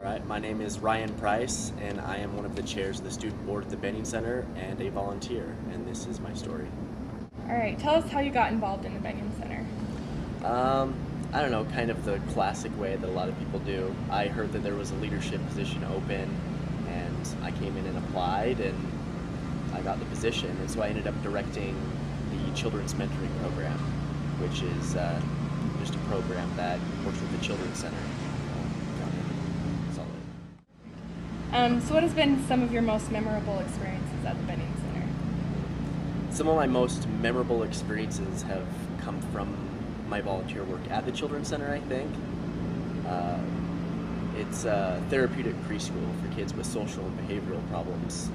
All right, my name is Ryan Price, and I am one of the chairs of the student board at the Benning Center and a volunteer, and this is my story. All right, tell us how you got involved in the Benyon Center. I don't know, kind of the classic way that a lot of people do. I heard that there was a leadership position open, and I came in and applied, and I got the position, and so I ended up directing the Children's Mentoring Program, which is just a program that works with the Children's Center. That's all it is. So what has been some of your most memorable experiences at the Benyon Center? Some of my most memorable experiences have come from my volunteer work at the Children's Center, I think. It's a therapeutic preschool for kids with social and behavioral problems,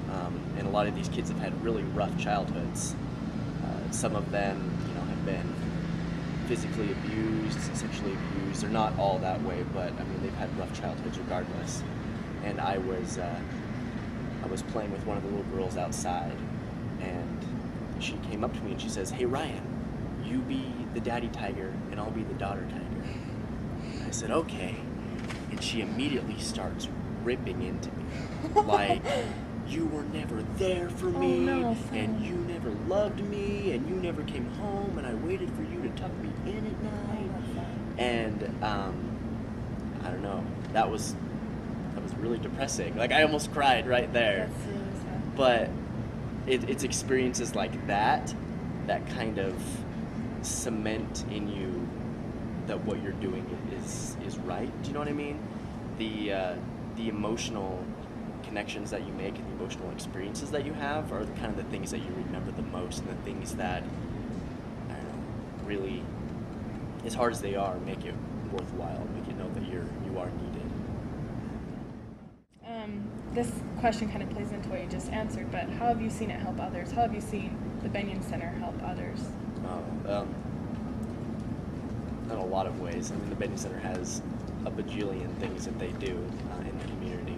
and a lot of these kids have had really rough childhoods. Some of them, have been physically abused, sexually abused. They're not all that way, but I mean, they've had rough childhoods regardless. And I was playing with one of the little girls outside, and she came up to me and she says, "Hey Ryan, you be the daddy tiger and I'll be the daughter tiger." And I said, "Okay." And she immediately starts ripping into me. Like, "You were never there for me, no, and you never loved me, and you never came home, and I waited for you to tuck me in at night." And I don't know, that was really depressing. Like, I almost cried right there. That's really sad. But it's experiences like that kind of cement in you that what you're doing is right. Do you know what I mean? The emotional connections that you make and the emotional experiences that you have are the kind of the things that you remember the most, and the things that, I don't know, really, as hard as they are, make it worthwhile, make it know that you are needed. This question kind of plays into what you just answered, but how have you seen it help others? How have you seen the Benyon Center help others? In a lot of ways. I mean, the Benning Center has a bajillion things that they do in the community.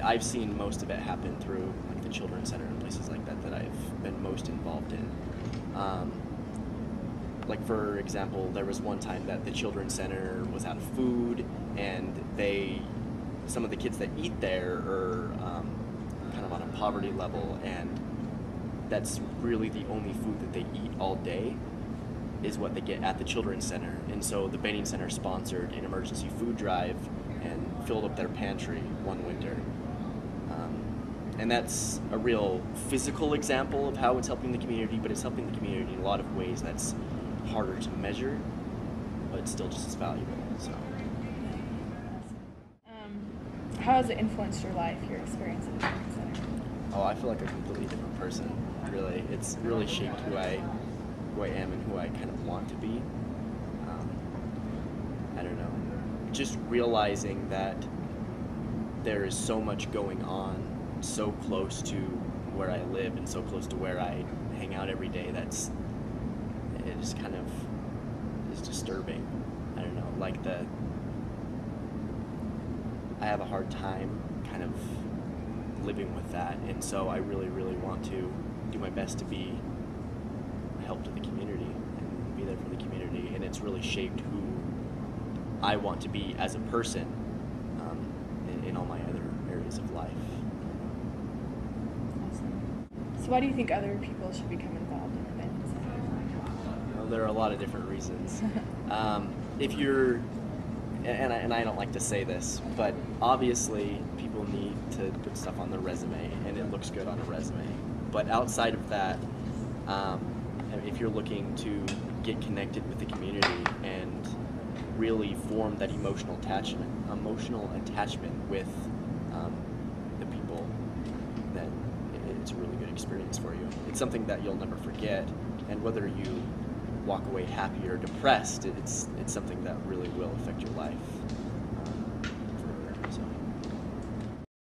I've seen most of it happen through like the Children's Center and places like that I've been most involved in. Like, for example, there was one time that the Children's Center was out of food, and some of the kids that eat there are kind of on a poverty level, and that's really the only food that they eat all day is what they get at the Children's Center. And so the Benning Center sponsored an emergency food drive and filled up their pantry one winter. And that's a real physical example of how it's helping the community, but it's helping the community in a lot of ways that's harder to measure, but it's still just as valuable. So. How has it influenced your life, your experience at the Benyon Center? Oh, I feel like a completely different person, really. It's really shaped who I am and who I kind of want to be. I don't know. Just realizing that there is so much going on so close to where I live and so close to where I hang out every day, it is kind of is disturbing. I don't know, like I have a hard time kind of living with that, and so I really, really want to do my best to be a help to the community and be there for the community, and it's really shaped who I want to be as a person in all my other areas of life. Awesome. So why do you think other people should become involved in the Benyon Center? Well, there are a lot of different reasons. If you're and I don't like to say this, but obviously people need to put stuff on their resume, and it looks good on a resume. But outside of that, if you're looking to get connected with the community and really form that emotional attachment with the people, then it's a really good experience for you. It's something that you'll never forget, and whether you walk away happy or depressed, it's something that really will affect your life.